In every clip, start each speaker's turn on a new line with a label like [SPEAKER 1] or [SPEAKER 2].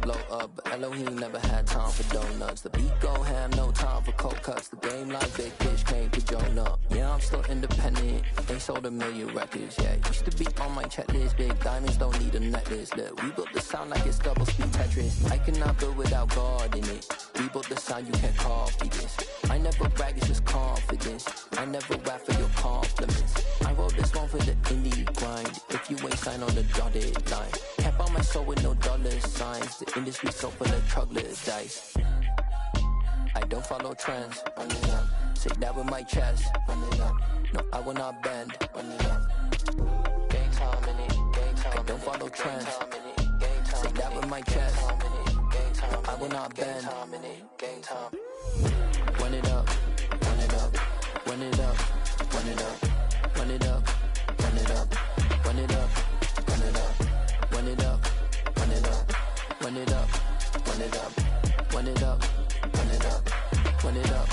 [SPEAKER 1] blow up, but Elohim never had time for donuts. The beat go ham, no time for cold cuts. The game like big fish came to Jonah. Yeah, I'm still independent, they sold 1 million records. Yeah, used to be on my checklist. Big diamonds don't need a necklace. Look, we built the sound like it's double speed Tetris. I cannot build without God in it. We built the sound, you can't copy this. I never brag, it's just confidence. I never rap for your compliments. I wrote this one for the indie grind. If you ain't signed on the dotted line, can't buy my soul with no dollar signs. The industry so full of troglodytes. I don't follow trends. Run it up. Say that with my chest. Run it up. No, I will not bend. Run it up. Gang time in it. Gang time. I don't follow trends. Say that with my chest. I will not bend. Gang time. Run it up. Run it up. Run it up. Run it up. Run it up. Run it up. Run it up. Run it up. Run it up. Run it up. Run it up. Run it up. Run it up. Run it up. Run it up.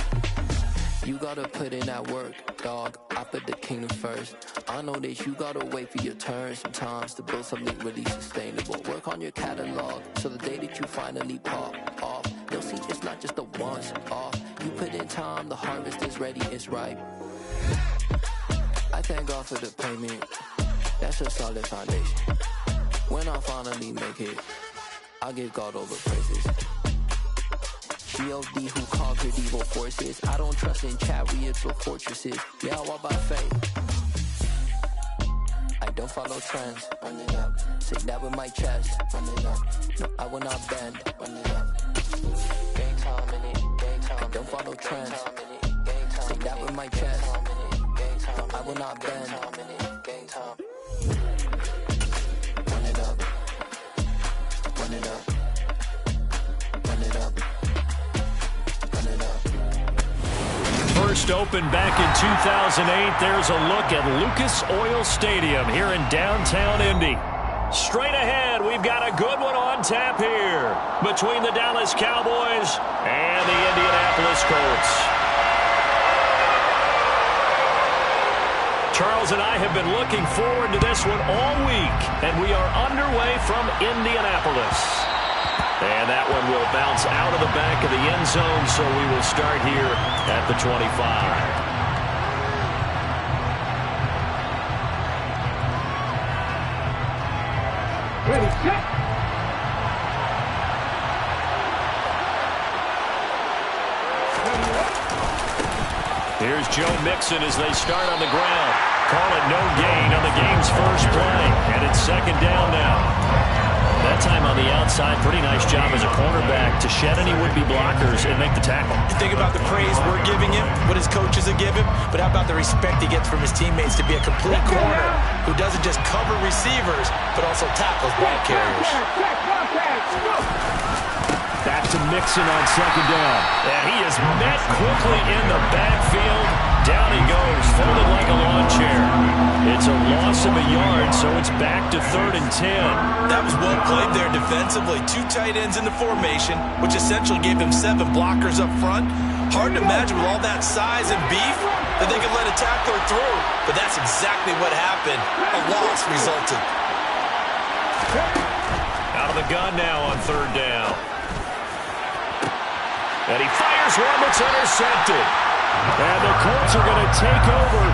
[SPEAKER 1] You gotta put in that work, dog. I put the kingdom first. I know that you gotta wait for your turn sometimes to build something really sustainable. Work on your catalog so the day that you finally pop off, you'll see it's not just a once off. You put in time, the harvest is ready, it's ripe. I thank God for the payment. That's a solid foundation. When I finally make it, I give God all the praises. G.O.D. who conquered evil forces. I don't trust in chariots or fortresses. Yeah, I walk by faith. I don't follow trends. Run it up. Say that with my chest. Run it up. No, I will not bend. Run it up. Gang time in it. Gang time. I don't follow trends. Say that with my chest. No, I will not bend. Gang time. Run it up. Run it up. Run it up.
[SPEAKER 2] First opened back in 2008. There's a look at Lucas Oil Stadium here in downtown Indy. Straight ahead, we've got a good one on tap here between the Dallas Cowboys and the Indianapolis Colts. Charles and I have been looking forward to this one all week, and we are underway from Indianapolis. And that one will bounce out of the back of the end zone, so we will start here at the 25.
[SPEAKER 3] Ready, set.
[SPEAKER 2] Here's Joe Mixon as they start on the ground. Call it no gain on the game's first play, and it's second down now. That time on the outside, pretty nice job as a cornerback to shed any would-be blockers and make the tackle.
[SPEAKER 4] You think about the praise we're giving him, what his coaches have given him, but how about the respect he gets from his teammates to be a complete corner who doesn't just cover receivers, but also tackles ball carriers.
[SPEAKER 2] Back to Mixon on second down. And he is met quickly in the backfield. Down he goes, folded like a lawn chair. It's a loss of a yard, so it's back to 3rd and 10.
[SPEAKER 4] That was well played there defensively. 2 tight ends in the formation, which essentially gave him 7 blockers up front. Hard to imagine with all that size and beef that they could let a tackler through. But that's exactly what happened. A loss resulted.
[SPEAKER 2] Out of the gun now on 3rd down. And he fires one that's intercepted. And the Colts are going to take over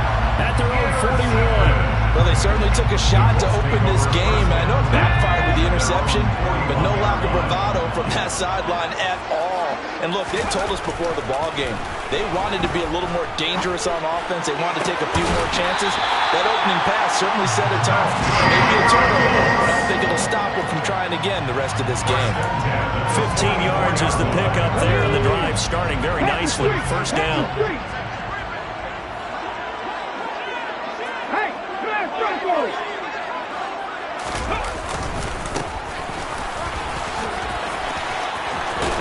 [SPEAKER 2] at their own 41.
[SPEAKER 4] Well, they certainly took a shot to open this game. I know it backfired with the interception, but no lack of bravado from that sideline at all. And look, they told us before the ball game, they wanted to be a little more dangerous on offense. They wanted to take a few more chances. That opening pass certainly set a tone. Maybe a turnover, but I don't think it'll stop them from trying again the rest of this game.
[SPEAKER 2] 15 yards is the pickup there, and the drive starting very nicely. First down.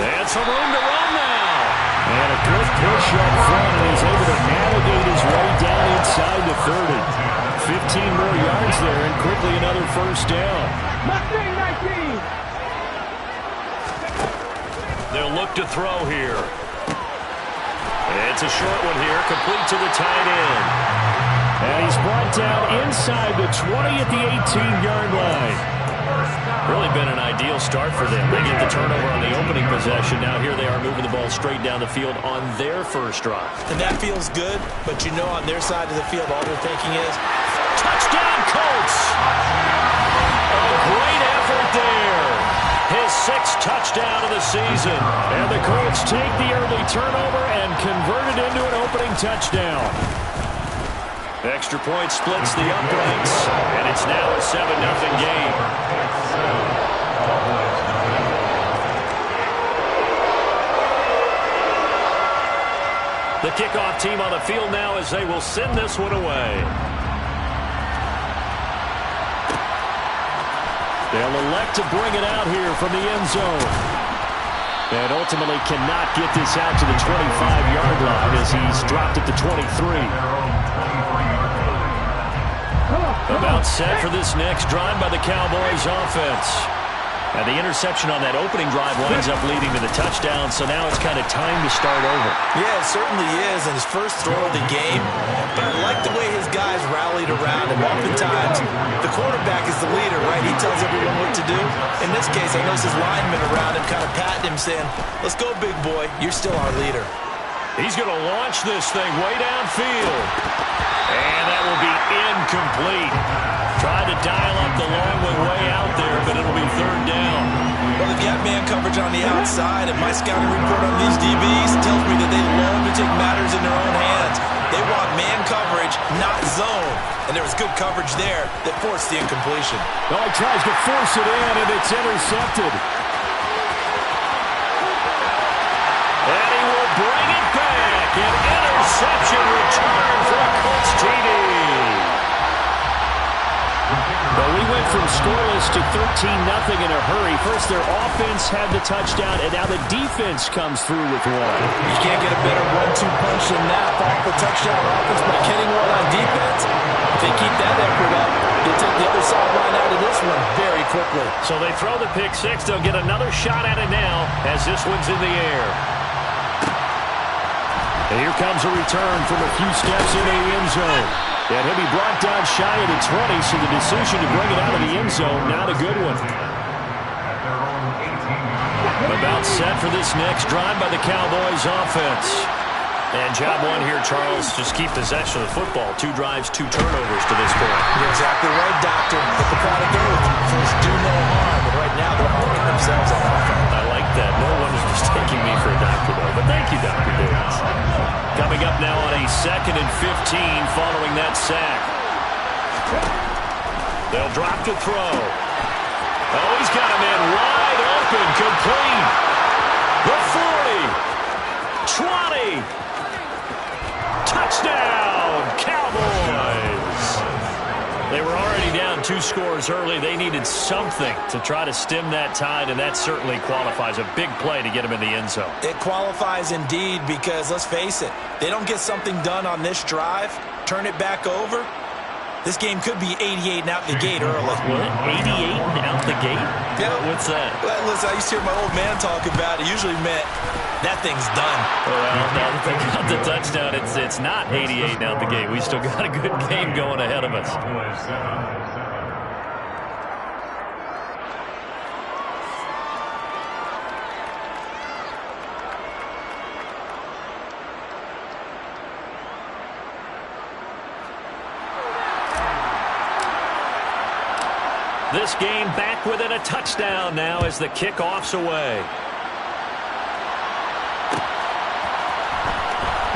[SPEAKER 2] And some room to run now. And a good push up front, and he's able to navigate his way down inside the 30. 15 more yards there, and quickly another first down. They'll look to throw here. It's a short one here, complete to the tight end. And he's brought down inside the 20 at the 18-yard line. Really been an ideal start for them. They get the turnover on the opening possession. Now here they are moving the ball straight down the field on their first drive.
[SPEAKER 4] And that feels good, but you know on their side of the field all they're thinking is,
[SPEAKER 2] touchdown Colts! A great effort there. His 6th touchdown of the season. And the Colts take the early turnover and convert it into an opening touchdown. Extra point splits the uprights, and it's now a 7-0 game. The kickoff team on the field now as they will send this one away. They'll elect to bring it out here from the end zone. And ultimately cannot get this out to the 25-yard line as he's dropped it to 23. About set for this next drive by the Cowboys offense. And the interception on that opening drive winds up leading to the touchdown, so now it's kind of time to start over.
[SPEAKER 4] Yeah, it certainly is, and his first throw of the game. But I like the way his guys rallied around him. Oftentimes, the quarterback is the leader, right? He tells everyone what to do. In this case, I noticed his linemen around him kind of patting him, saying, let's go, big boy. You're still our leader.
[SPEAKER 2] He's going to launch this thing way downfield. And that will be incomplete. Tried to dial up the long one way out there, but it'll be 3rd down.
[SPEAKER 4] Well, if you have man coverage on the outside, and my scouting report on these DBs tells me that they love to take matters in their own hands. They want man coverage, not zone. And there was good coverage there that forced the incompletion.
[SPEAKER 2] Oh, he tries to force it in, and it's intercepted. And he will bring it back. An interception return for a Colts TD. But we went from scoreless to 13-0 in a hurry. First, their offense had the touchdown, and now the defense comes through with one.
[SPEAKER 4] You can't get a better 1-2 punch than that. Thoughtful touchdown offense by getting one on defense. If they keep that effort up, they take the other sideline out of this one very quickly.
[SPEAKER 2] So they throw the pick six. They'll get another shot at it now as this one's in the air. And here comes a return from a few steps into the end zone. And he'll be brought down shy of the 20, so the decision to bring it out of the end zone, not a good one. About set for this next drive by the Cowboys offense. And job one here, Charles, just keep possession of the football. 2 drives, 2 turnovers to this point.
[SPEAKER 4] You're exactly right, Doctor. Let the product go. First, do no harm. But right now, they're harming themselves on offense.
[SPEAKER 2] I like that. No one is mistaking me for a doctor, though. But thank you, Dr. Davis. Coming up now on a 2nd and 15 following that sack. They'll drop to throw. Oh, he's got a man wide open, complete. The 40, 20. Touchdown, Cowboys. They were already down 2 scores early. They needed something to try to stem that tide, and that certainly qualifies. A big play to get them in the end zone.
[SPEAKER 4] It qualifies indeed because, let's face it, they don't get something done on this drive, turn it back over, this game could be 88 and out the gate early.
[SPEAKER 2] What? 88 and out the gate?
[SPEAKER 4] Yeah.
[SPEAKER 2] What's that?
[SPEAKER 4] Well, listen, I used to hear my old man talk about it. It usually meant that thing's done.
[SPEAKER 2] Well, now that they got the touchdown, it's not 88 and out the gate. We still got a good game going ahead of us. This game back within a touchdown now as the kickoff's away.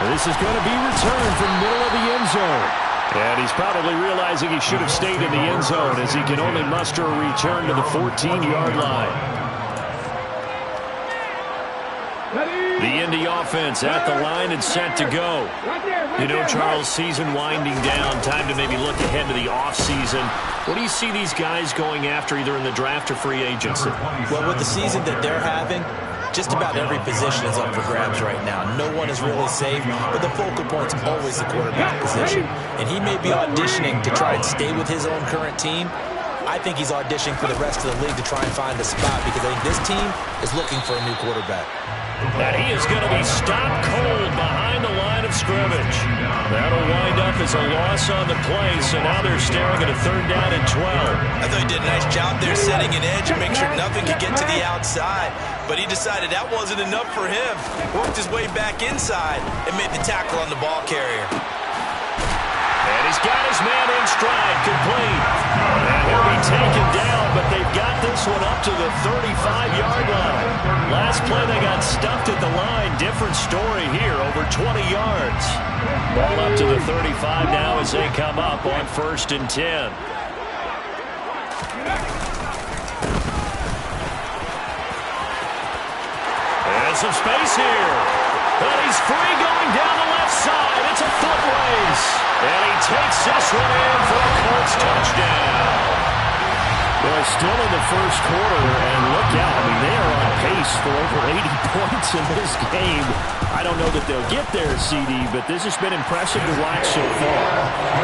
[SPEAKER 2] And this is going to be returned from middle of the end zone. And he's probably realizing he should have stayed in the end zone as he can only muster a return to the 14-yard line. The Indy offense at the line and set to go. You know, Charles, season winding down, time to maybe look ahead to the offseason. What do you see these guys going after either in the draft or free agency?
[SPEAKER 4] Well, with the season that they're having, just about every position is up for grabs right now. No one is really safe, but the focal point's always the quarterback position. And he may be auditioning to try and stay with his own current team. I think he's auditioning for the rest of the league to try and find a spot because I think this team is looking for a new quarterback.
[SPEAKER 2] And he is going to be stopped cold behind the line line of scrimmage. That'll wind up as a loss on the play, so now they're staring at a 3rd down and 12.
[SPEAKER 4] I thought he did a nice job there setting an edge and make sure nothing could get to the outside. But he decided that wasn't enough for him. Worked his way back inside and made the tackle on the ball carrier.
[SPEAKER 2] And he's got his man in stride, complete. And he'll be taken down, but they've got this one up to the 35-yard line. Last play they got stuffed at the line. Different story here, over 20 yards. Ball up to the 35 now as they come up on 1st and 10. And some space here. But he's free going down the left side. It's a foot race. And he takes this one in for a Colts touchdown. Well, still in the 1st quarter, and look out. I mean, they are on pace for over 80 points in this game. I don't know that they'll get there, CD, but this has been impressive to watch so far.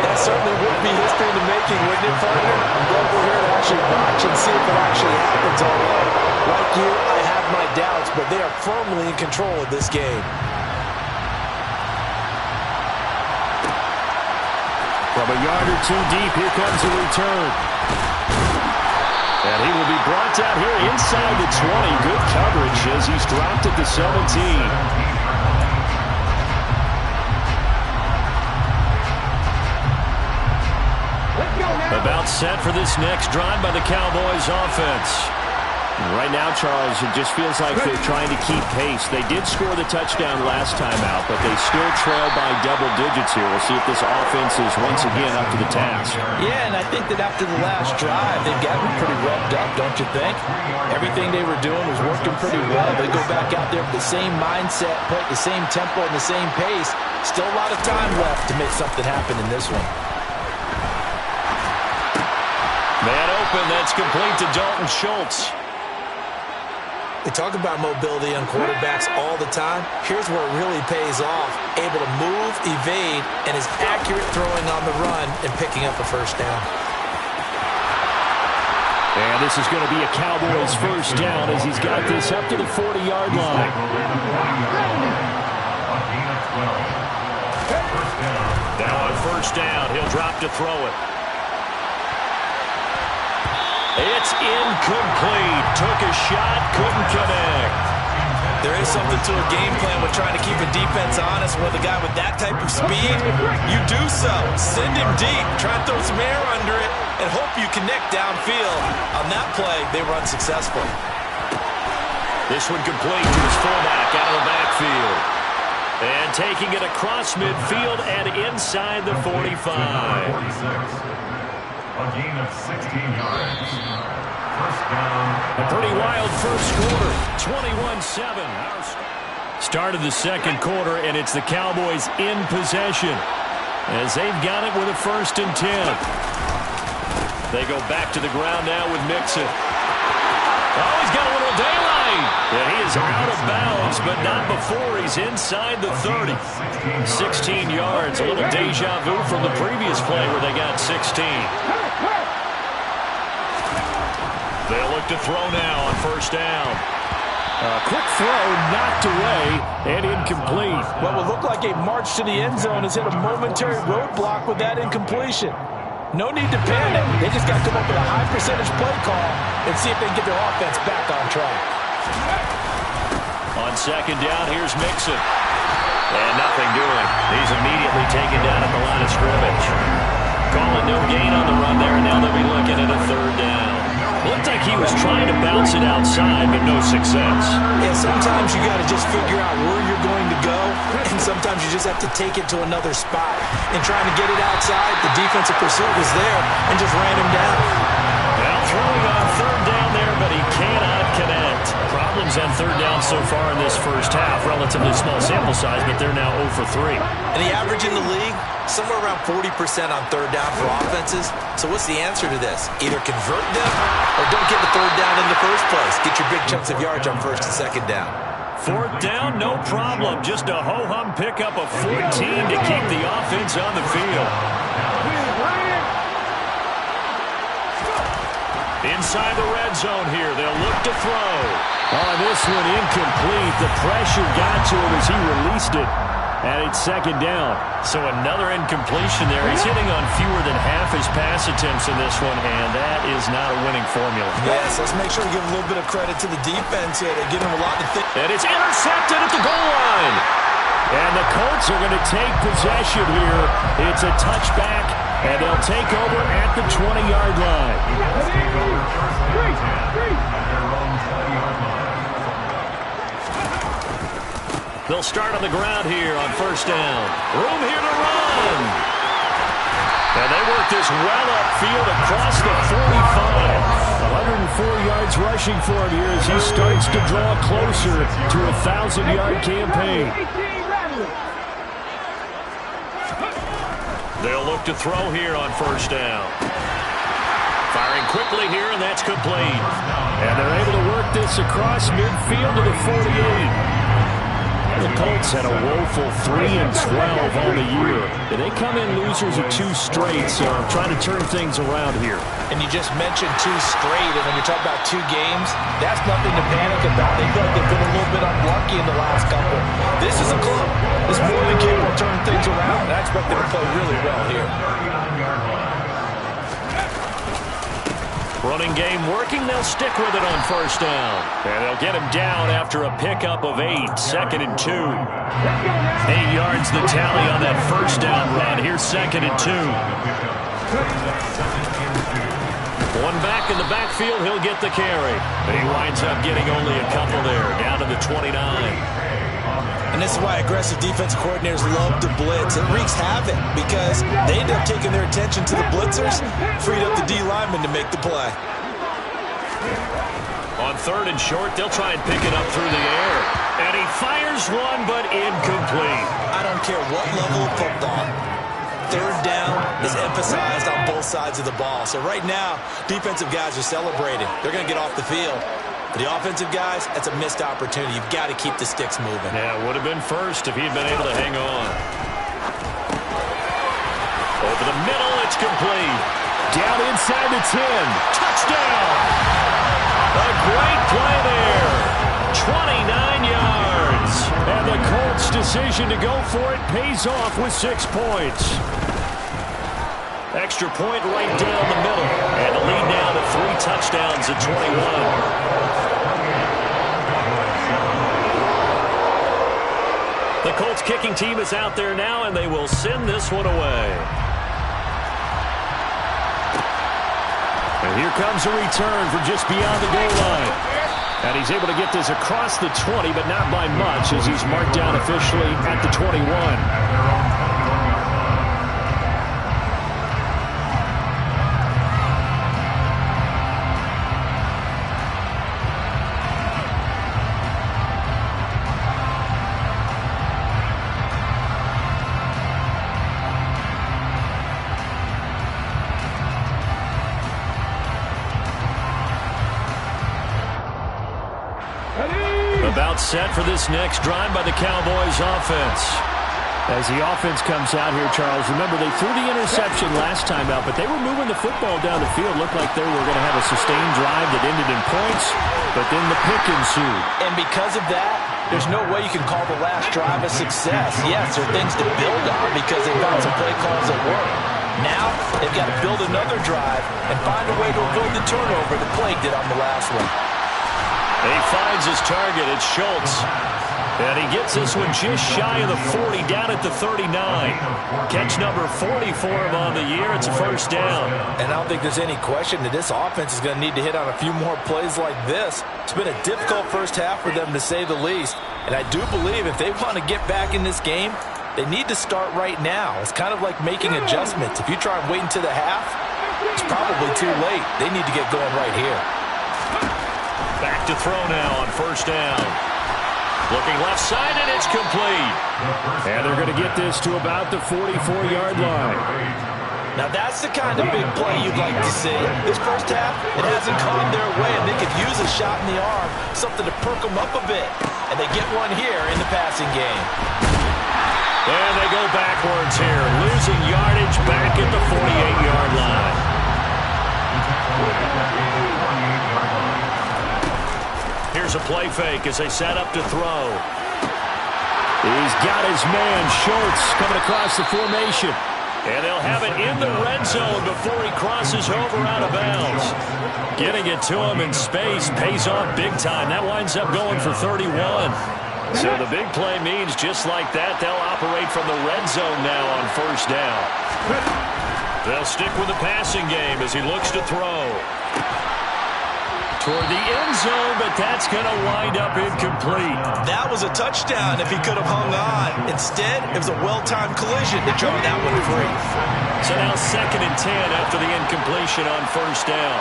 [SPEAKER 5] That certainly would be history in the making, wouldn't it, partner? I'm glad we're here to actually watch and see if it actually happens, although, like you, I have my doubts, but they are firmly in control of this game.
[SPEAKER 2] From a yard or two deep, here comes a return. And he will be brought down here inside the 20. Good coverage as he's dropped at the 17. About set for this next drive by the Cowboys offense. Right now, Charles, it just feels like they're trying to keep pace. They did score the touchdown last time out, but they still trail by double digits here. We'll see if this offense is once again up to the task.
[SPEAKER 4] Yeah, and I think that after the last drive, they've gotten pretty revved up, don't you think? Everything they were doing was working pretty well. They go back out there with the same mindset, play at the same tempo and the same pace. Still a lot of time left to make something happen in this one.
[SPEAKER 2] Man open, that's complete to Dalton Schultz.
[SPEAKER 5] They talk about mobility on quarterbacks all the time. Here's where it really pays off. Able to move, evade, and is accurate throwing on the run and picking up a 1st down.
[SPEAKER 2] And this is going to be a Cowboys 1st down as he's got this up to the 40-yard line. Now on 1st down, he'll drop to throw it. It's incomplete. Took a shot, couldn't connect.
[SPEAKER 4] There is something to a game plan with trying to keep a defense honest. With a guy with that type of speed, you do so. Send him deep. Try and throw some air under it and hope you connect downfield. On that play, they were unsuccessful.
[SPEAKER 2] This one complete to his fullback out of the backfield. And taking it across midfield and inside the 45.
[SPEAKER 3] A gain of 16 yards. 1st down.
[SPEAKER 2] A pretty wild 1st quarter. 21-7. Start of the 2nd quarter, and it's the Cowboys in possession as they've got it with a 1st and 10. They go back to the ground now with Mixon. Oh, he's got a little daylight. Yeah, he is out of bounds, but not before he's inside the 30. 16 yards, a little deja vu from the previous play where they got 16. They'll look to throw now on 1st down. Quick throw, knocked away, and incomplete.
[SPEAKER 5] What would look like a march to the end zone has hit a momentary roadblock with that incompletion. No need to panic. They just got to come up with a high percentage play call and see if they can get their offense back on track.
[SPEAKER 2] On 2nd down, here's Mixon. And nothing doing. He's immediately taken down at the line of scrimmage. Calling no gain on the run there, and now they'll be looking at a 3rd down. Looked like he was trying to bounce it outside, but no success.
[SPEAKER 5] Yeah, sometimes you got to just figure out where you're going to go, and sometimes you just have to take it to another spot. And trying to get it outside, the defensive pursuit was there and just ran him down.
[SPEAKER 2] Well, throwing on 3rd down there, but he cannot connect. Problems on 3rd down so far in this 1st half. Relatively small sample size, but they're now 0 for 3.
[SPEAKER 4] And the average in the league, somewhere around 40% on 3rd down for offenses. So what's the answer to this? Either convert them or don't get the 3rd down in the first place. Get your big chunks of yards on 1st and 2nd down.
[SPEAKER 2] 4th down, no problem. Just a ho-hum pickup of 14 to keep the offense on the field. Inside the red zone here, they'll look to throw. On this one, incomplete. The pressure got to him as he released it. And it's second down. So another incompletion there. He's hitting on fewer than half his pass attempts in this one, and that is not a winning formula.
[SPEAKER 5] Yes, let's make sure we give a little bit of credit to the defense here. They're giving him a lot to think.
[SPEAKER 2] And it's intercepted at the goal line. And the Colts are going to take possession here. It's a touchback, and they'll take over at the 20-yard line. They'll start on the ground here on first down. Room here to run. And they work this well upfield across the 45. 104 yards rushing for him here as he starts to draw closer to a 1,000-yard campaign. They'll look to throw here on first down. Firing quickly here, and that's complete. And they're able to work this across midfield to the 48. The Colts had a woeful 3-12 on the year. They come in losers of 2 straight, so I'm trying to turn things around here.
[SPEAKER 4] And you just mentioned 2 straight, and when you talk about 2 games, that's nothing to panic about. They feel like they've been a little bit unlucky in the last couple. This is a club that's more than capable of turning things around, and I expect them to play really well here.
[SPEAKER 2] Running game working. They'll stick with it on first down. And they'll get him down after a pickup of 8. Second and 2. 8 yards the tally on that first down run. Here's second and 2. One back in the backfield. He'll get the carry. But he winds up getting only a couple there. Down to the 29.
[SPEAKER 5] And this is why aggressive defensive coordinators love to blitz. It wreaks havoc because they end up taking their attention to the blitzers, freed up the D lineman to make the play.
[SPEAKER 2] On third and short, they'll try and pick it up through the air. And he fires one, but incomplete.
[SPEAKER 5] I don't care what level of football. Third down is emphasized on both sides of the ball. So right now, defensive guys are celebrating. They're going to get off the field. For the offensive guys, that's a missed opportunity. You've got to keep the sticks moving.
[SPEAKER 2] Yeah, it would have been first if he'd been able to hang on. Over the middle, it's complete. Down inside the 10. Touchdown! A great play there. 29 yards. And the Colts' decision to go for it pays off with 6 points. Extra point right down the middle. And the lead now to 3 touchdowns at 21. The Colts kicking team is out there now, and they will send this one away. And here comes a return from just beyond the goal line. And he's able to get this across the 20, but not by much, as he's marked down officially at the 21. About set for this next drive by the Cowboys offense. As the offense comes out here, Charles, remember they threw the interception last time out, but they were moving the football down the field. Looked like they were going to have a sustained drive that ended in points, but then the pick ensued.
[SPEAKER 4] And because of that, there's no way you can call the last drive a success. Yes, there are things to build on because they found some play calls that work. Now, they've got to build another drive and find a way to avoid the turnover that plagued it on the last one.
[SPEAKER 2] And he finds his target. It's Schultz. And he gets this one just shy of the 40, down at the 39. Catch number 40 for him on the year. It's a first down.
[SPEAKER 5] And I don't think there's any question that this offense is going to need to hit on a few more plays like this. It's been a difficult first half for them, to say the least. And I do believe if they want to get back in this game, they need to start right now. It's kind of like making adjustments. If you try and wait until the half, it's probably too late. They need to get going right here.
[SPEAKER 2] Back to throw now on first down. Looking left side, and it's complete. And they're going to get this to about the 44-yard line.
[SPEAKER 5] Now that's the kind of big play you'd like to see. This first half, it hasn't gone their way, and they could use a shot in the arm, something to perk them up a bit. And they get one here in the passing game.
[SPEAKER 2] And they go backwards here, losing yardage back at the 48-yard line. Here's a play fake as they set up to throw. He's got his man, Schultz, coming across the formation. And they'll have it in the red zone before he crosses over out of bounds. Getting it to him in space pays off big time. That winds up going for 31. So the big play means just like that, they'll operate from the red zone now on first down. They'll stick with the passing game as he looks to throw. Toward the end zone, but that's going to wind up incomplete.
[SPEAKER 4] That was a touchdown if he could have hung on. Instead, it was a well-timed collision to draw that one free.
[SPEAKER 2] So now 2nd and 10 after the incompletion on first down.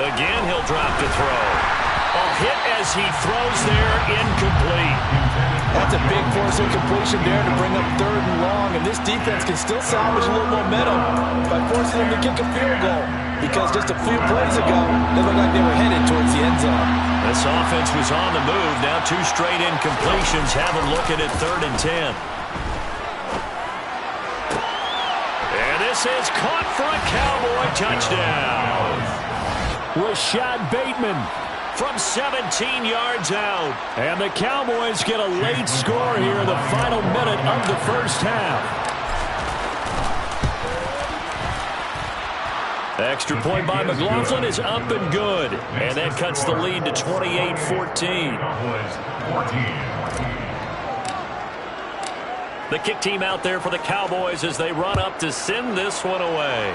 [SPEAKER 2] Again, he'll drop to throw. A hit as he throws there, incomplete.
[SPEAKER 4] That's a big force incompletion there to bring up 3rd and long, and this defense can still salvage a little momentum by forcing them to kick a field goal. Because just a few plays ago, they looked like they were headed towards the end zone.
[SPEAKER 2] This offense was on the move. Now 2 straight incompletions have them looking at 3rd and 10. And this is caught for a Cowboy touchdown. Rashad Bateman from 17 yards out. And the Cowboys get a late score here in the final minute of the first half. Extra point by McLaughlin is up and good. And that cuts the lead to 28-14. The kick team out there for the Cowboys as they run up to send this one away.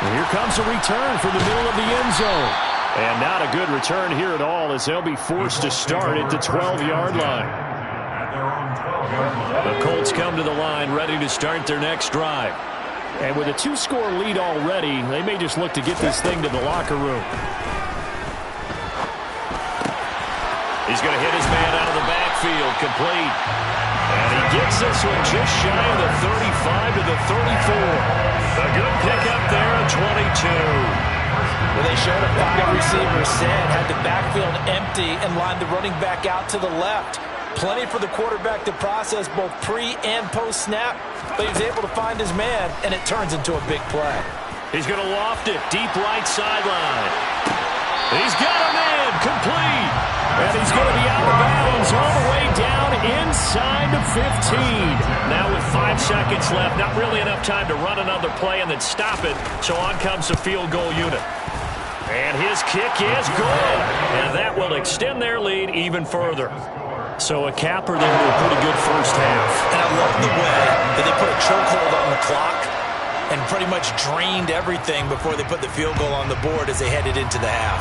[SPEAKER 2] And here comes a return from the middle of the end zone. And not a good return here at all as they'll be forced to start at the 12-yard line. The Colts come to the line ready to start their next drive. And with a 2-score lead already, they may just look to get this thing to the locker room. He's going to hit his man out of the backfield, complete. And he gets this one just shy of the 35 to the 34. A good pickup there at 22.
[SPEAKER 4] Well, they showed a 5 receivers set, had the backfield empty, and lined the running back out to the left. Plenty for the quarterback to process both pre- and post-snap, but he was able to find his man, and it turns into a big play.
[SPEAKER 2] He's going to loft it deep right sideline. He's got a man, complete. And he's going to be out of bounds all the way down inside the 15. Now with 5 seconds left, not really enough time to run another play and then stop it, so on comes the field goal unit. And his kick is good, and that will extend their lead even further. So a capper there to a pretty good first half.
[SPEAKER 4] And I love the way that they put a chokehold on the clock and pretty much drained everything before they put the field goal on the board as they headed into the half.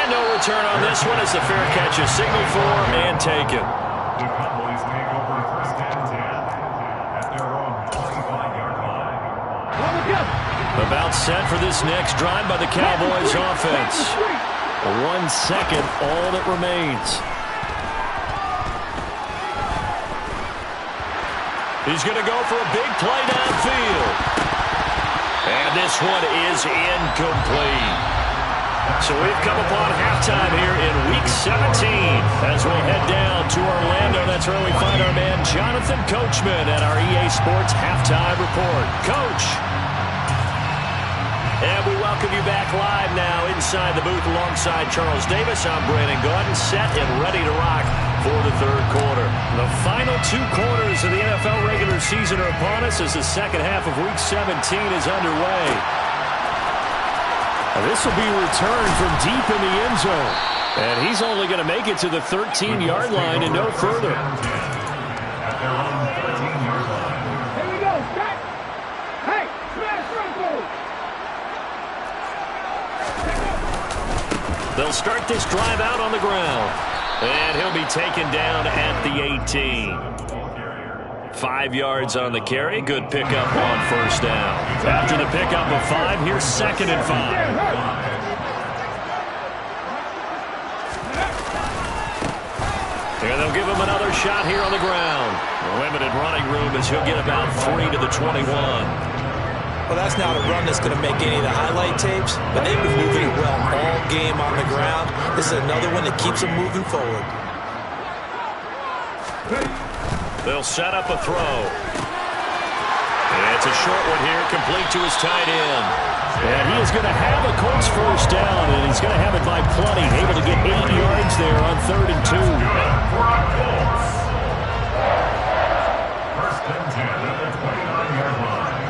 [SPEAKER 2] And no return on this one as the fair catch is signaled for and taken.
[SPEAKER 3] The Cowboys take over 1st and 10 at their own 25-yard line.
[SPEAKER 2] About set for this next drive by the Cowboys offense. 1 second, all that remains. He's going to go for a big play downfield. And this one is incomplete. So we've come upon halftime here in Week 17 as we'll head down to Orlando. That's where we find our man Jonathan Coachman at our EA Sports Halftime Report. Coach. And we welcome you back live now inside the booth alongside Charles Davis. I'm Brandon Gaudin, set and ready to rock for the 3rd quarter. The final 2 quarters of the NFL regular season are upon us as the second half of Week 17 is underway. This will be returned from deep in the end zone. And he's only going to make it to the 13-yard line and no further.
[SPEAKER 3] At their own 13-yard line.
[SPEAKER 6] Here we go, Scott. Hey, smash circle.
[SPEAKER 2] They'll start this drive out on the ground. And he'll be taken down at the 18. 5 yards on the carry. Good pickup on first down. After the pickup of 5, here's 2nd and 5. And they'll give him another shot here on the ground. Limited running room as he'll get about 3 to the 21.
[SPEAKER 4] Well, that's not a run that's going to make any of the highlight tapes, but they've been moving it well all game on the ground. This is another one that keeps them moving forward.
[SPEAKER 2] They'll set up a throw. And it's a short one here, complete to his tight end. And he is going to have a Colts first down, and he's going to have it by plenty. Able to get 8 yards there on 3rd and 2.
[SPEAKER 3] First and 10 at the 29-yard line.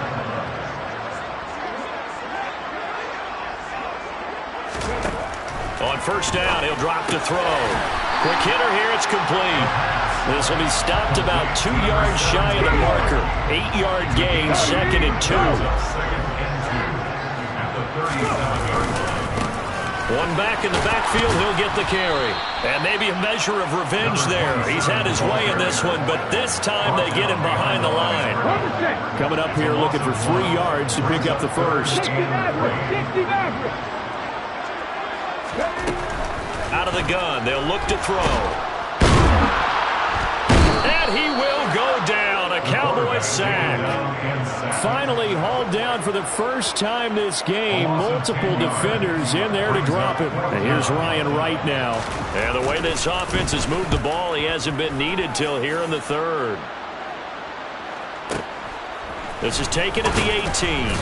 [SPEAKER 2] On first down, he'll drop to throw. Quick hitter here, it's complete. This will be stopped about 2 yards shy of the marker. 8-yard gain, 2nd and 2. One back in the backfield, he'll get the carry. And maybe a measure of revenge there. He's had his way in this one, but this time they get him behind the line.
[SPEAKER 7] Coming up here looking for 3 yards to pick up the first.
[SPEAKER 2] Out of the gun, they'll look to throw. And he will go down. A Cowboys sack.
[SPEAKER 7] Finally hauled down for the first time this game. Multiple defenders in there to drop him. And here's Ryan Wright now.
[SPEAKER 2] And the way this offense has moved the ball, he hasn't been needed till here in the 3rd. This is taken at the 18.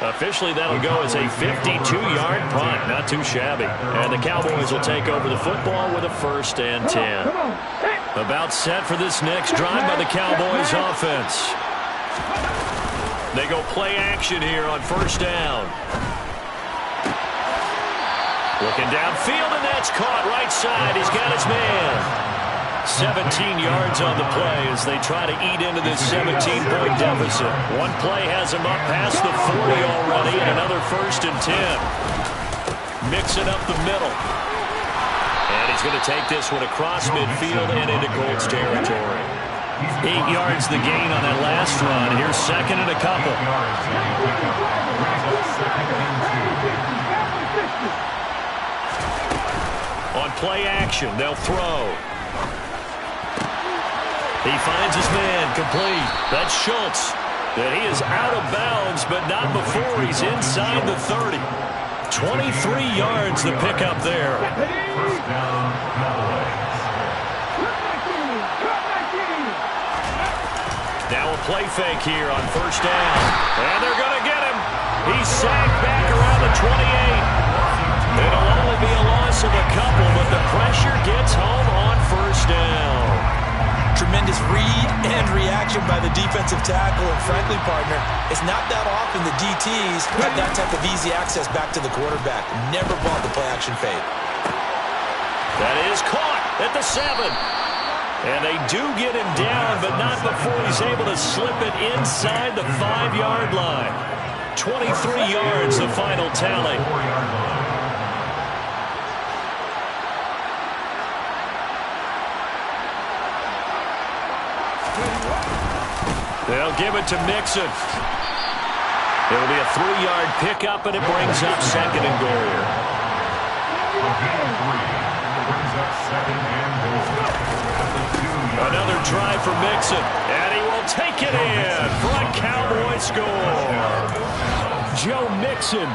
[SPEAKER 2] Officially, that'll go as a 52-yard punt. Not too shabby. And the Cowboys will take over the football with a 1st and 10. About set for this next drive by the Cowboys offense. They go play action here on first down. Looking downfield, and that's caught right side. He's got his man. 17 yards on the play as they try to eat into this 17-point deficit. One play has him up past the 40 already, and another 1st and 10. Mixing up the middle. And he's going to take this one across midfield and into Colts territory. 8 yards the gain on that last run. Here's 2nd and a couple. On play action, they'll throw. He finds his man, complete. That's Schultz. And he is out of bounds, but not before he's inside the 30. 23 yards the pickup there.
[SPEAKER 3] First down, Cowboys.
[SPEAKER 2] Now a play fake here on first down. And they're going to get him. He's sacked back around the 28. It'll only be a loss of a couple, but the pressure gets home on first down.
[SPEAKER 5] Tremendous read and reaction by the defensive tackle, and frankly, partner, it's not that often the DTs have that type of easy access back to the quarterback. Never bought the play-action fade.
[SPEAKER 2] That is caught at the 7. And they do get him down, but not before he's able to slip it inside the 5-yard line. 23 yards, the final tally. They'll give it to Mixon. It'll be a 3-yard pickup, and it brings up 2nd and goal. Another try for Mixon, and he will take it in for a Cowboy score.
[SPEAKER 7] Joe Mixon,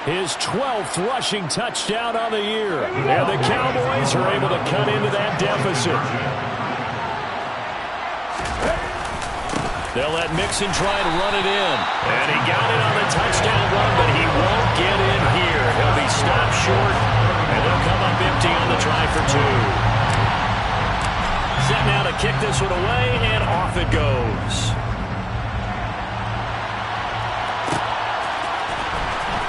[SPEAKER 7] his 12th rushing touchdown on the year. And the Cowboys are able to cut into that deficit.
[SPEAKER 2] They'll let Mixon try to run it in. And he got it on the touchdown run, but he won't get in here. He'll be stopped short, and they'll come up empty on the try for 2. Set now to kick this one away, and off it goes.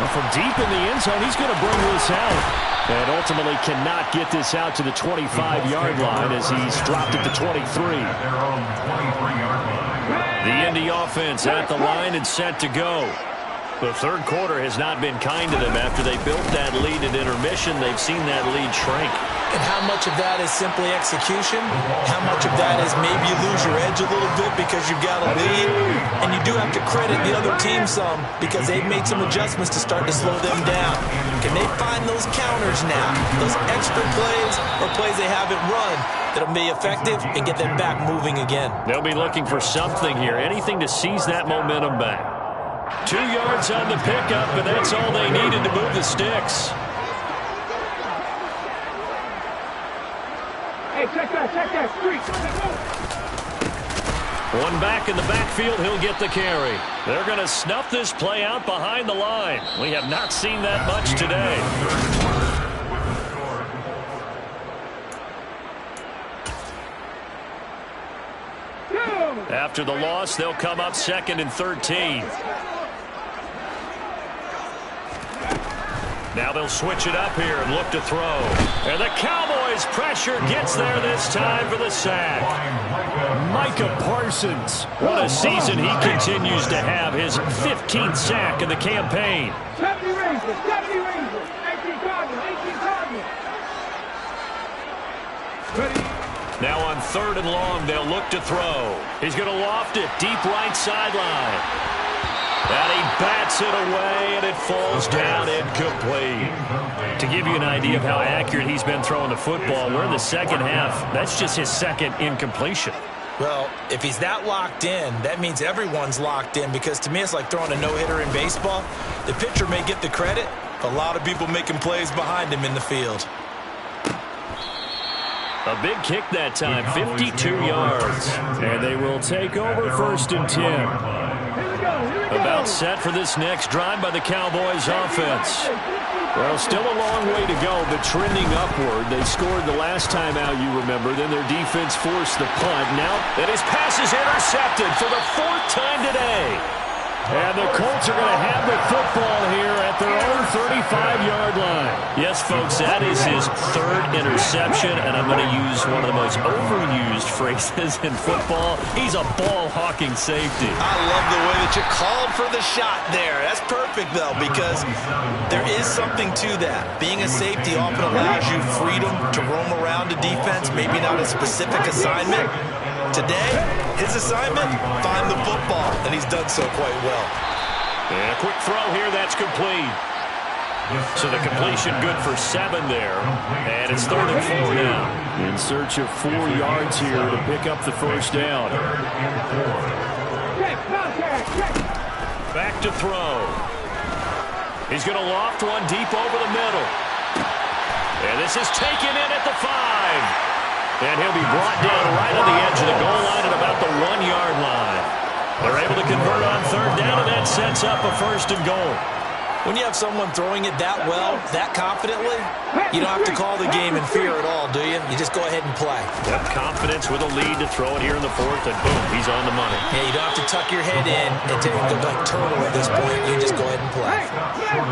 [SPEAKER 7] Well, from deep in the end zone, he's going to bring this out. And ultimately cannot get this out to the 25-yard line as he's dropped at the 23.
[SPEAKER 3] Their own 23-yard line.
[SPEAKER 2] The Indy offense at the line and set to go. The 3rd quarter has not been kind to them. After they built that lead at intermission, they've seen that lead shrink.
[SPEAKER 5] And how much of that is simply execution? How much of that is maybe you lose your edge a little bit because you've got a lead? And you do have to credit the other team some because they've made some adjustments to start to slow them down. Can they find those counters now? Those extra plays or plays they haven't run that'll be effective and get them back moving again.
[SPEAKER 2] They'll be looking for something here, anything to seize that momentum back. 2 yards on the pickup, and that's all they needed to move the sticks.
[SPEAKER 6] Hey, check that street.
[SPEAKER 2] One back in the backfield, he'll get the carry. They're going to snuff this play out behind the line. We have not seen that much today. After the loss, they'll come up 2nd and 13. Now they'll switch it up here and look to throw. And the Cowboys' pressure gets there this time for the sack.
[SPEAKER 7] Micah Parsons.
[SPEAKER 2] What a season he continues to have. His 15th sack in the campaign.
[SPEAKER 6] 70 Rangers, 70 Rangers. 18 Cardinals, 18 Cardinals. Ready?
[SPEAKER 2] Now on 3rd and long, they'll look to throw. He's going to loft it deep right sideline. And he bats it away, and it falls down incomplete. To give you an idea of how accurate he's been throwing the football, we're in the second half. That's just his 2nd incompletion.
[SPEAKER 5] Well, if he's that locked in, that means everyone's locked in, because to me it's like throwing a no-hitter in baseball. The pitcher may get the credit, but a lot of people making plays behind him in the field.
[SPEAKER 2] A big kick that time, 52 yards.
[SPEAKER 7] And they will take over 1st and 10.
[SPEAKER 2] About set for this next drive by the Cowboys offense.
[SPEAKER 7] Well, still a long way to go, but trending upward. They scored the last time out, you remember. Then their defense forced the punt. Now,
[SPEAKER 2] and his pass is intercepted for the 4th time today.
[SPEAKER 7] And the Colts are going to have the football here at their own 35-yard line.
[SPEAKER 2] Yes, folks, that is his 3rd interception, and I'm going to use one of the most overused phrases in football. He's a ball-hawking safety.
[SPEAKER 5] I love the way that you called for the shot there. That's perfect, though, because there is something to that. Being a safety often allows you freedom to roam around the defense, maybe not a specific assignment. Today, his assignment, find the football, and he's done so quite well.
[SPEAKER 2] And a quick throw here, that's complete. So the completion good for 7 there. And it's 3rd and 4 now.
[SPEAKER 7] In search of 4 yards here to pick up the 1st down.
[SPEAKER 2] Back to throw. He's going to loft one deep over the middle. And this is taken in at the 5. And he'll be brought down right on the edge of the goal line at about the 1-yard line. They're able to convert on 3rd down, and that sets up a 1st and goal.
[SPEAKER 5] When you have someone throwing it that well, that confidently, you don't have to call the game in fear at all, do you? You just go ahead and play.
[SPEAKER 2] Yep, confidence with a lead to throw it here in the 4th, and boom, he's on the money.
[SPEAKER 5] Yeah, you don't have to tuck your head in and take the like turtle at this point. You just go ahead and play.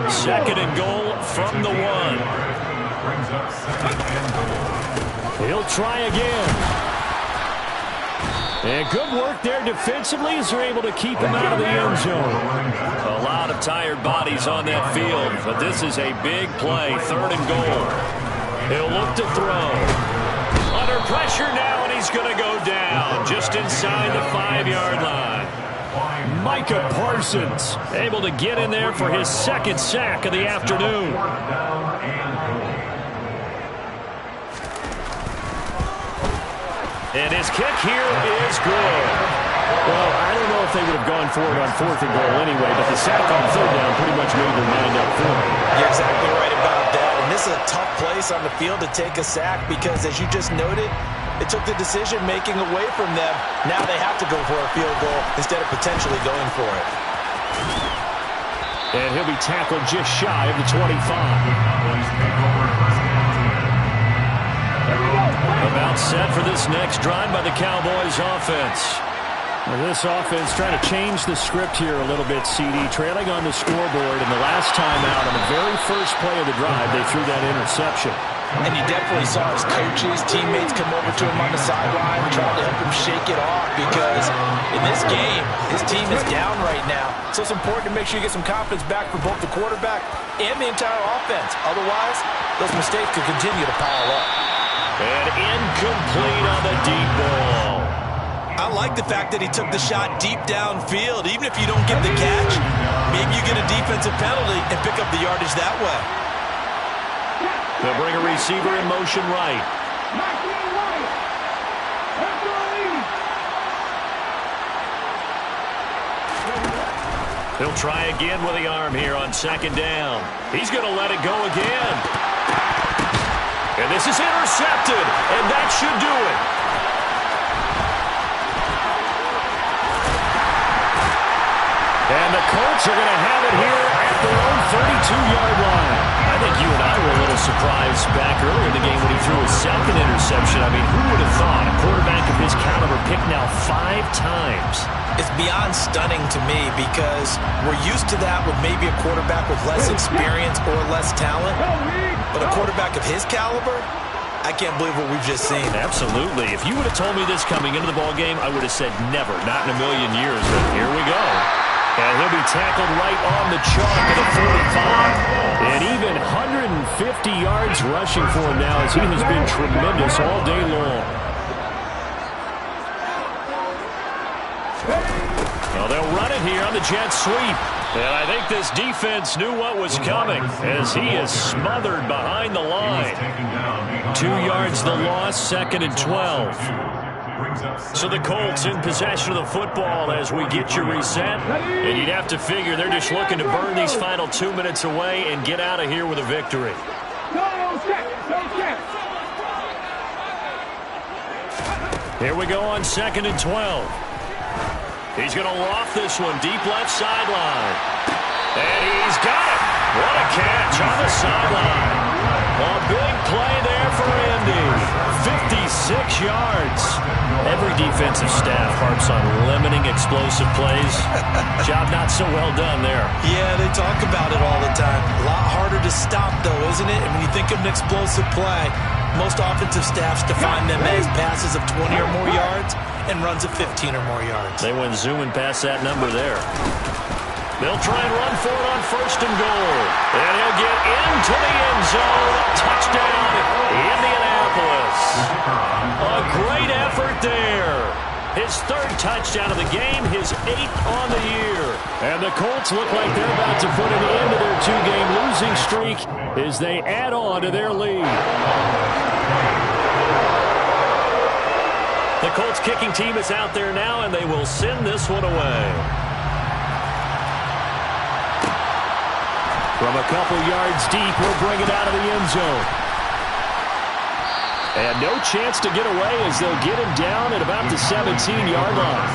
[SPEAKER 2] 2nd and goal from the 1.
[SPEAKER 7] He'll try again. And good work there defensively as they're able to keep him out of the end zone.
[SPEAKER 2] A lot of tired bodies on that field, but this is a big play, 3rd and goal. He'll look to throw. Under pressure now, and he's going to go down just inside the 5-yard line.
[SPEAKER 7] Micah Parsons
[SPEAKER 2] able to get in there for his 2nd sack of the afternoon. And his kick here is good.
[SPEAKER 7] Well, I don't know if they would have gone for it on 4th and goal anyway, but the sack on 3rd down pretty much made their mind up for it.
[SPEAKER 5] You're exactly right about that. And this is a tough place on the field to take a sack because, as you just noted, it took the decision-making away from them. Now they have to go for a field goal instead of potentially going for it.
[SPEAKER 7] And he'll be tackled just shy of the 25.
[SPEAKER 2] About set for this next drive by the Cowboys offense.
[SPEAKER 7] Well, this offense trying to change the script here a little bit, CD. Trailing on the scoreboard, and the last time out on the very first play of the drive, they threw that interception.
[SPEAKER 5] And you definitely saw his coaches, teammates come over to him on the sideline, trying to help him shake it off because in this game, his team is down right now. So it's important to make sure you get some confidence back for both the quarterback and the entire offense. Otherwise, those mistakes could continue to pile up.
[SPEAKER 2] And incomplete on the deep ball.
[SPEAKER 5] I like the fact that he took the shot deep downfield. Even if you don't get the catch, maybe you get a defensive penalty and pick up the yardage that way.
[SPEAKER 2] They'll bring a receiver in motion right. He'll try again with the arm here on 2nd down. He's going to let it go again. And this is intercepted, and that should do it. surprise back earlier in the game when he threw his second interception. I mean, who would have thought a quarterback of his caliber picked now 5 times?
[SPEAKER 5] It's beyond stunning to me because we're used to that with maybe a quarterback with less experience or less talent. But a quarterback of his caliber, I can't believe what we've just seen.
[SPEAKER 2] Absolutely. If you would have told me this coming into the ballgame, I would have said never, not in a million years. But here we go. And he'll be tackled right on the chalk at the 45. And even 150 yards rushing for him now as he has been tremendous all day long. Well, they'll run it here on the jet sweep. And I think this defense knew what was coming as he is smothered behind the line. 2 yards the loss, 2nd and 12. So the Colts in possession of the football as we get you reset. And you'd have to figure they're just looking to burn these final 2 minutes away and get out of here with a victory. Here we go on 2nd and 12. He's going to loft this one deep left sideline. And he's got it. What a catch on the sideline. A big play there for Indy. 56 yards. Every defensive staff harps on limiting explosive plays. Job not so well done there.
[SPEAKER 5] Yeah, they talk about it all the time. A lot harder to stop, though, isn't it? And when you think of an explosive play, most offensive staffs define them as passes of 20 or more yards and runs of 15 or more yards.
[SPEAKER 2] They went zooming past that number there. They'll try and run for it on 1st and goal. And he'll get into the end zone. Touchdown, Indianapolis. A great effort there. His 3rd touchdown of the game, his 8th on the year. And the Colts look like they're about to put an end to their 2-game losing streak as they add on to their lead. The Colts kicking team is out there now, and they will send this one away. From a couple yards deep, he'll bring it out of the end zone. And no chance to get away as they'll get him down at about the 17-yard line.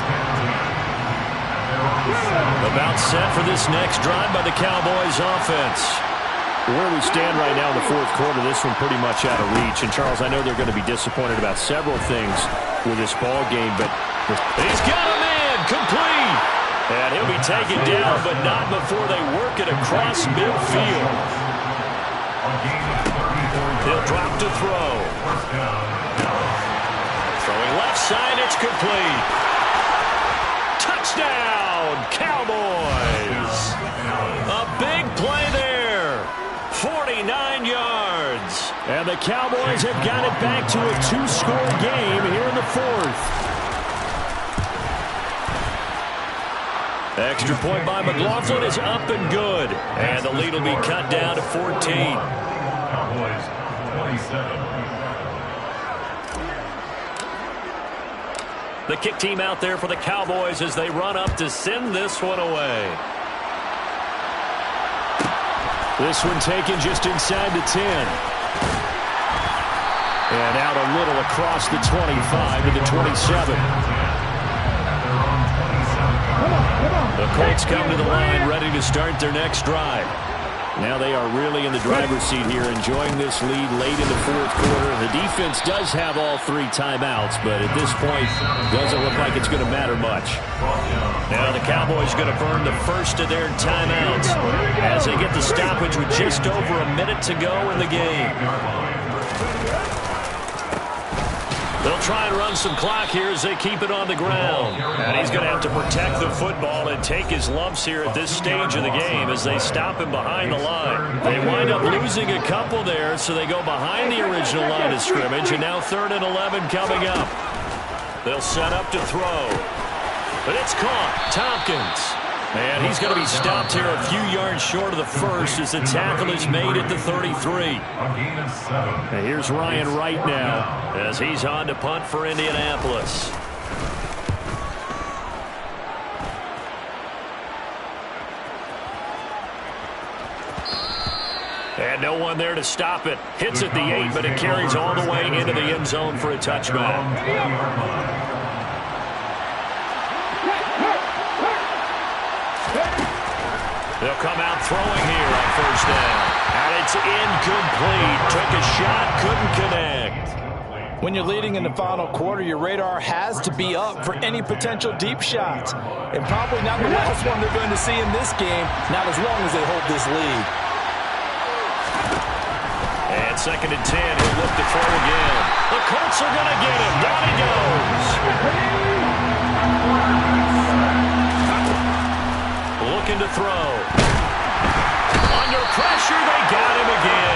[SPEAKER 2] About set for this next drive by the Cowboys offense. Where we stand right now in the 4th quarter, this one pretty much out of reach. And, Charles, I know they're going to be disappointed about several things with this ball game, but he's got him in, complete. And he'll be taken down, but not before they work it across midfield. He'll drop to throw. Throwing left side, it's complete. Touchdown, Cowboys. A big play there. 49 yards. And the Cowboys have got it back to a 2-score game here in the 4th. Extra point by McLaughlin is up and good. And the lead will be cut down to 14.
[SPEAKER 3] Cowboys 27.
[SPEAKER 2] The kick team out there for the Cowboys as they run up to send this one away. This one taken just inside the 10. And out a little across the 25 to the 27. The Colts come to the line ready to start their next drive. Now they are really in the driver's seat here, enjoying this lead late in the 4th quarter. The defense does have all 3 timeouts, but at this point, doesn't look like it's going to matter much. Now the Cowboys going to burn the first of their timeouts as they get the stoppage with just over a minute to go in the game. They'll try and run some clock here as they keep it on the ground. And he's going to have to protect the football and take his lumps here at this stage of the game as they stop him behind the line. They wind up losing a couple there, so they go behind the original line of scrimmage. And now 3rd and 11 coming up. They'll set up to throw. But it's caught. Tompkins. And he's going to be stopped here a few yards short of the first as the tackle is made at the 33. And here's Ryan Wright now as he's on to punt for Indianapolis. And no one there to stop it. Hits at the 8, but it carries all the way into the end zone for a touchback. They'll come out throwing here on first down. And it's incomplete. Took a shot, couldn't connect.
[SPEAKER 4] When you're leading in the final quarter, your radar has to be up for any potential deep shots. And probably not the last one they're going to see in this game, not as long as they hold this lead.
[SPEAKER 2] And 2nd and 10, he'll look to throw again. The Colts are going to get him. Down he goes. Looking to throw. Under pressure, they got him again.